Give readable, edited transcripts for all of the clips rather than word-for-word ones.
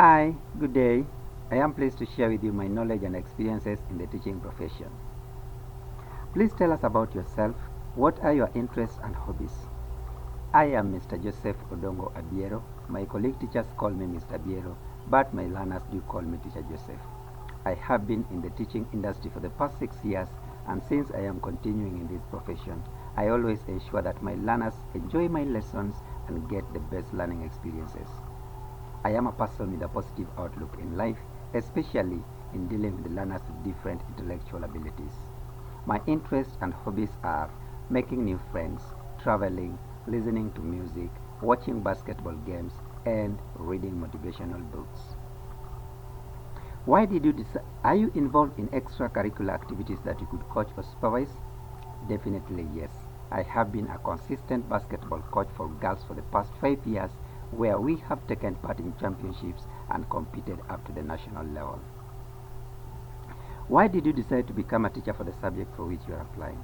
Hi, good day. I am pleased to share with you my knowledge and experiences in the teaching profession. Please tell us about yourself. What are your interests and hobbies? I am Mr. Joseph Odongo Abiero. My colleague teachers call me Mr. Viedo, but my learners do call me Teacher Joseph. I have been in the teaching industry for the past 6 years, and since I am continuing in this profession, I always ensure that my learners enjoy my lessons and get the best learning experiences. I am a person with a positive outlook in life, especially in dealing with learners with different intellectual abilities. My interests and hobbies are making new friends, traveling, listening to music, watching basketball games, and reading motivational books. Why did you decide? Are you involved in extracurricular activities that you could coach or supervise? Definitely yes. I have been a consistent basketball coach for girls for the past 5 years, where we have taken part in championships and competed up to the national level. Why did you decide to become a teacher for the subject for which you are applying?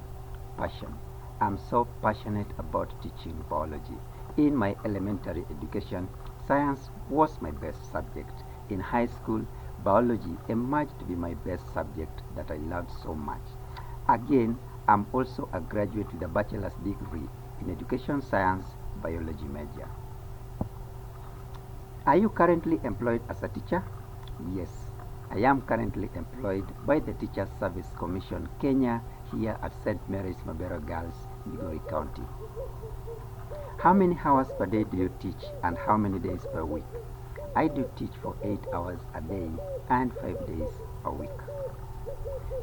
Passion. I'm so passionate about teaching biology. In my elementary education, science was my best subject. In high school, biology emerged to be my best subject that I loved so much. Again, I'm also a graduate with a bachelor's degree in education science biology major. Are you currently employed as a teacher? Yes, I am currently employed by the Teachers Service Commission Kenya here at St. Mary's Abiero Girls, Migori County. How many hours per day do you teach and how many days per week? I do teach for 8 hours a day and 5 days a week.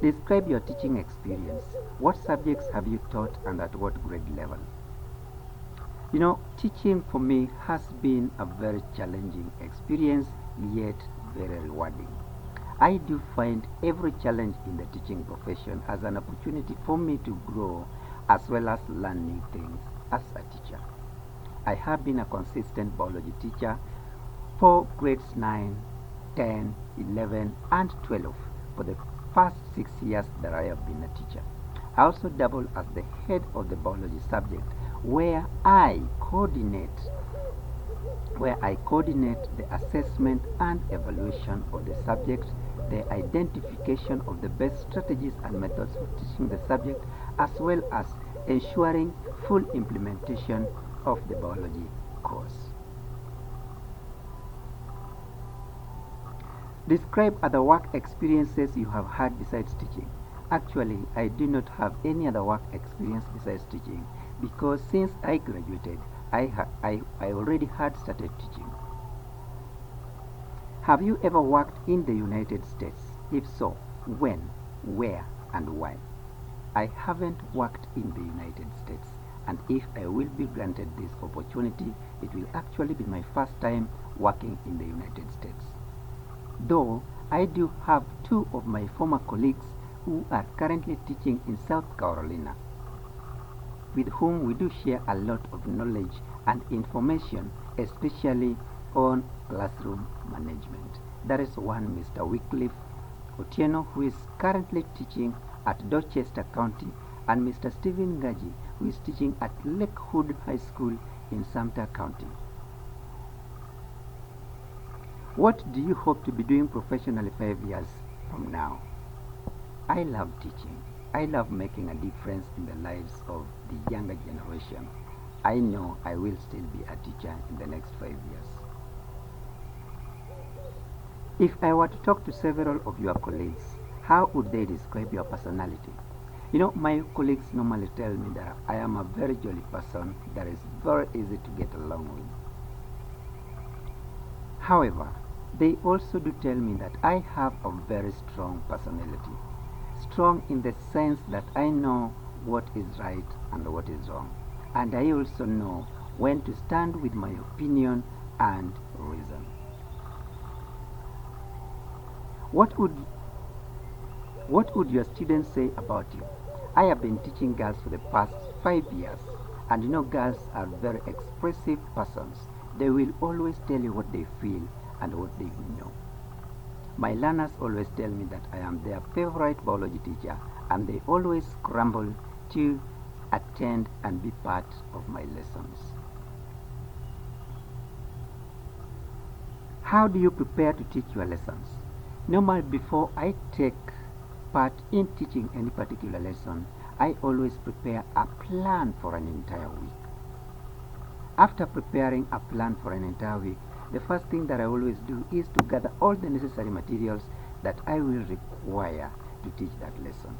Describe your teaching experience. What subjects have you taught and at what grade level? You know, teaching for me has been a very challenging experience, yet very rewarding. I do find every challenge in the teaching profession as an opportunity for me to grow as well as learn new things as a teacher. I have been a consistent biology teacher for grades 9, 10, 11, and 12 for the past 6 years that I have been a teacher. I also double as the head of the biology subject where I coordinate the assessment and evaluation of the subject, the identification of the best strategies and methods for teaching the subject, as well as ensuring full implementation of the biology course. Describe other work experiences you have had besides teaching. Actually, I do not have any other work experience besides teaching because since I graduated, I already had started teaching. Have you ever worked in the United States? If so, when, where, and why? I haven't worked in the United States, and if I will be granted this opportunity, it will actually be my first time working in the United States. Though I do have 2 of my former colleagues who are currently teaching in South Carolina, with whom we do share a lot of knowledge and information, especially on classroom management. That is one Mr. Wycliffe Otieno, who is currently teaching at Dorchester County, and Mr. Stephen Gaji, who is teaching at Lakewood High School in Sumter County. What do you hope to be doing professionally 5 years from now? I love teaching. I love making a difference in the lives of the younger generation. I know I will still be a teacher in the next 5 years. If I were to talk to several of your colleagues, how would they describe your personality? You know, my colleagues normally tell me that I am a very jolly person that is very easy to get along with. However, they also do tell me that I have a very strong personality. Strong in the sense that I know what is right and what is wrong. And I also know when to stand with my opinion and reason. What would your students say about you? I have been teaching girls for the past 5 years, and you know, girls are very expressive persons. They will always tell you what they feel and what they know. My learners always tell me that I am their favorite biology teacher, and they always scramble to attend and be part of my lessons. How do you prepare to teach your lessons? Normally, before I take part in teaching any particular lesson, I always prepare a plan for an entire week. After preparing a plan for an entire week, the first thing that I always do is to gather all the necessary materials that I will require to teach that lesson.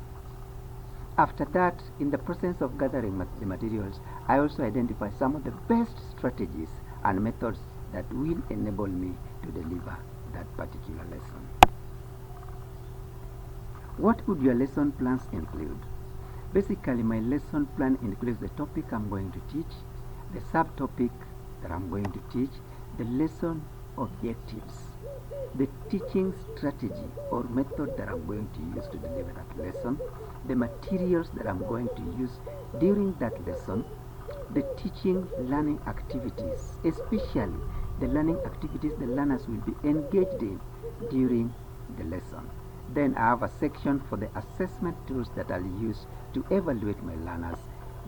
After that, in the process of gathering the materials, I also identify some of the best strategies and methods that will enable me to deliver that particular lesson. What would your lesson plans include? Basically, my lesson plan includes the topic I'm going to teach, the subtopic that I'm going to teach, the lesson objectives, the teaching strategy or method that I'm going to use to deliver that lesson, the materials that I'm going to use during that lesson, the teaching learning activities, especially the learning activities the learners will be engaged in during the lesson. Then I have a section for the assessment tools that I'll use to evaluate my learners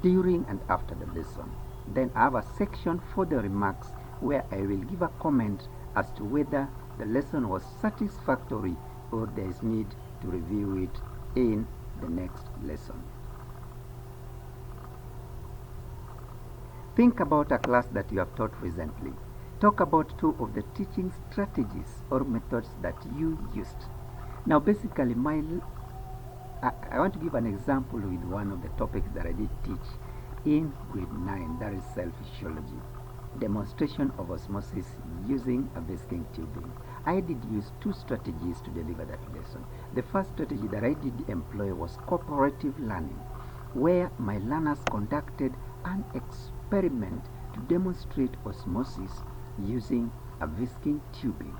during and after the lesson. Then I have a section for the remarks where I will give a comment as to whether the lesson was satisfactory or there is need to review it in the next lesson. Think about a class that you have taught recently. Talk about 2 of the teaching strategies or methods that you used. Now basically I want to give an example with one of the topics that I did teach in grade 9, that is cell physiology, demonstration of osmosis using a basking tubing. I did use 2 strategies to deliver that lesson. The first strategy that I did employ was cooperative learning, where my learners conducted an experiment to demonstrate osmosis using a basking tubing.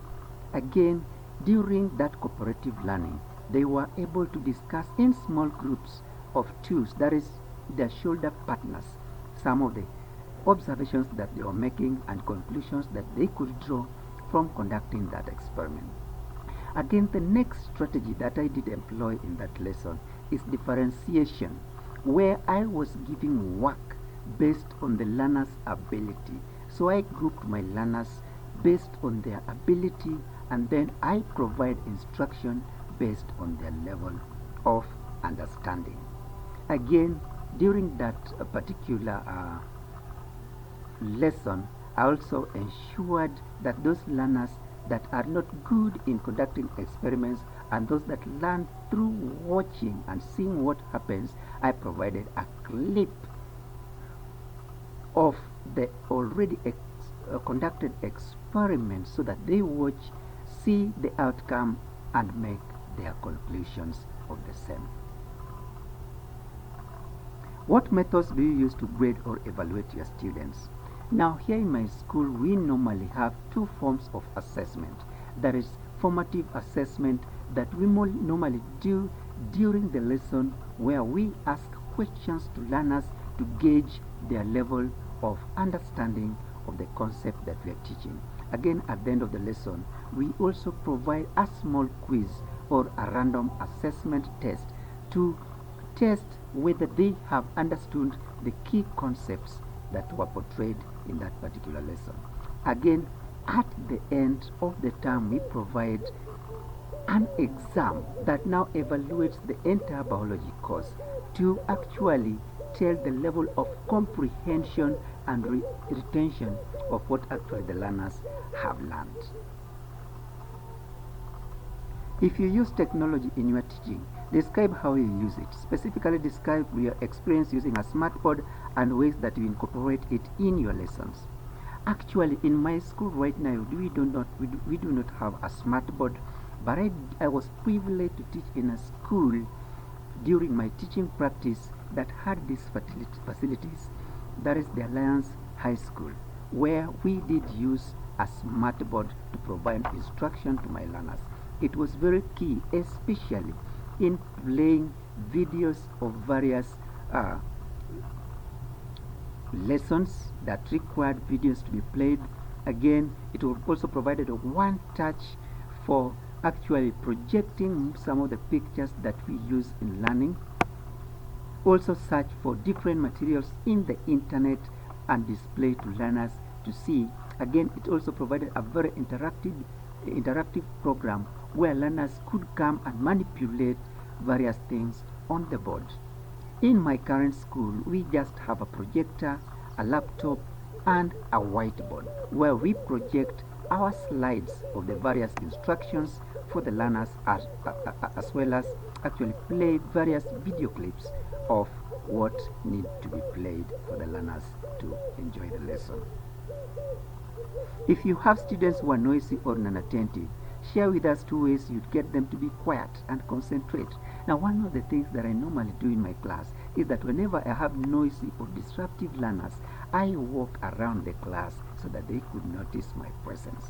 Again, during that cooperative learning, they were able to discuss in small groups of 2, that is their shoulder partners, some of the observations that they were making and conclusions that they could draw from conducting that experiment. Again, the next strategy that I did employ in that lesson is differentiation, where I was giving work based on the learner's ability. So I grouped my learners based on their ability, and then I provide instruction based on their level of understanding. Again, during that particular lesson, I also ensured that those learners that are not good in conducting experiments and those that learn through watching and seeing what happens, I provided a clip of the already conducted experiment so that they watch, see the outcome, and make their conclusions of the same. What methods do you use to grade or evaluate your students? Now, here in my school, we normally have 2 forms of assessment. There is formative assessment that we normally do during the lesson, where we ask questions to learners to gauge their level of understanding of the concept that we are teaching. Again, at the end of the lesson, we also provide a small quiz or a random assessment test to test whether they have understood the key concepts that were portrayed in that particular lesson. Again, at the end of the term, we provide an exam that now evaluates the entire biology course to actually tell the level of comprehension and retention of what actually the learners have learned. If you use technology in your teaching, describe how you use it. Specifically, describe your experience using a smartboard and ways that you incorporate it in your lessons. Actually, in my school right now, we do not have a smartboard, but I was privileged to teach in a school during my teaching practice that had these facilities. That is the Alliance High School, where we did use a smartboard to provide instruction to my learners. It was very key, especially in playing videos of various lessons that required videos to be played. Again, it also provided a one touch for actually projecting some of the pictures that we use in learning. Also search for different materials in the internet and display to learners to see Again, it also provided a very interactive program where learners could come and manipulate various things on the board. In my current school, we just have a projector, a laptop, and a whiteboard where we project our slides of the various instructions for the learners, as well as actually play various video clips of what need to be played for the learners to enjoy the lesson. If you have students who are noisy or non-attentive, share with us 2 ways you'd get them to be quiet and concentrate. Now, one of the things that I normally do in my class is that whenever I have noisy or disruptive learners, I walk around the class so that they could notice my presence.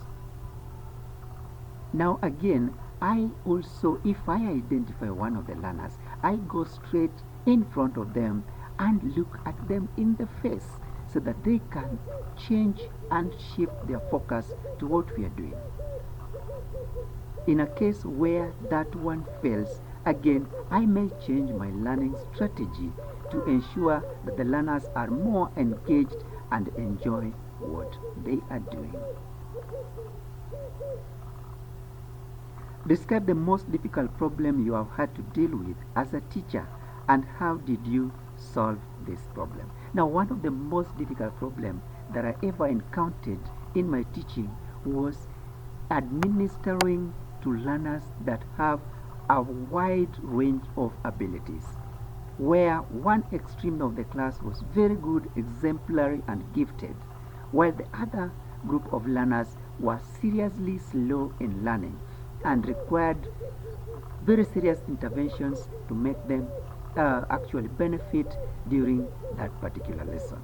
Now again, I also, if I identify one of the learners, I go straight in front of them and look at them in the face so that they can change and shift their focus to what we are doing. In a case where that one fails, again, I may change my learning strategy to ensure that the learners are more engaged and enjoy what they are doing. Describe the most difficult problem you have had to deal with as a teacher, and how did you solve this problem? Now, one of the most difficult problems that I ever encountered in my teaching was administering to learners that have a wide range of abilities, where one extreme of the class was very good, exemplary, and gifted, while the other group of learners were seriously slow in learning and required very serious interventions to make them actually benefit during that particular lesson.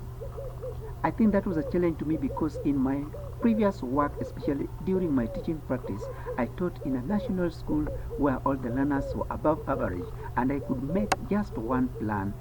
I think that was a challenge to me because in my previous work, especially during my teaching practice, I taught in a national school where all the learners were above average, and I could make just one plan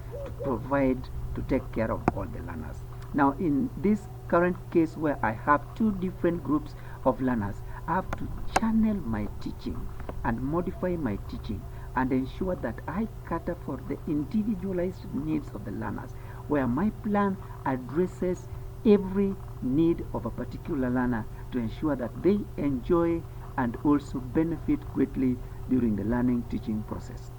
to take care of all the learners. Now, in this current case where I have two different groups of learners, I have to channel my teaching and modify my teaching and ensure that I cater for the individualized needs of the learners, where my plan addresses every need of a particular learner to ensure that they enjoy and also benefit greatly during the learning teaching process.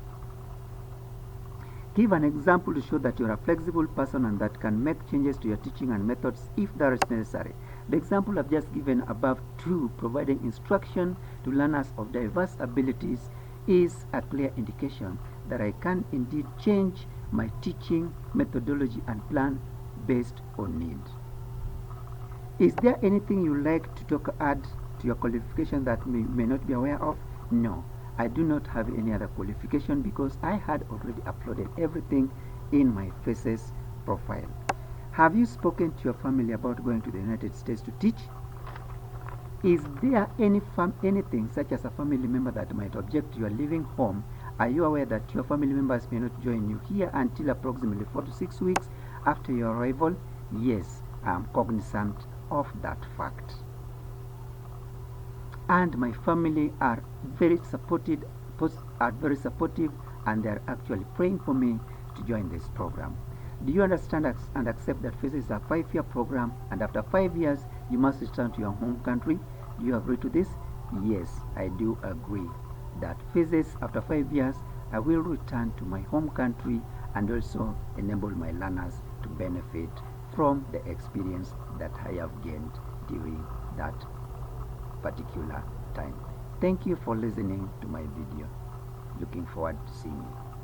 Give an example to show that you are a flexible person and that can make changes to your teaching and methods if that is necessary. The example I've just given above to providing instruction to learners of diverse abilities is a clear indication that I can indeed change my teaching methodology and plan based on need. Is there anything you like to add to your qualification that you may not be aware of? No, I do not have any other qualification because I had already uploaded everything in my FACES profile. Have you spoken to your family about going to the United States to teach? Is there anything such as a family member that might object to your leaving home? Are you aware that your family members may not join you here until approximately 4 to 6 weeks after your arrival? Yes, I am cognizant of that fact. And my family are very supportive, and they are actually praying for me to join this program. Do you understand and accept that FACES is a 5-year program, and after 5 years you must return to your home country? Do you agree to this? Yes, I do agree that FACES, after 5 years, I will return to my home country and also enable my learners to benefit from the experience that I have gained during that particular time. Thank you for listening to my video. Looking forward to seeing you.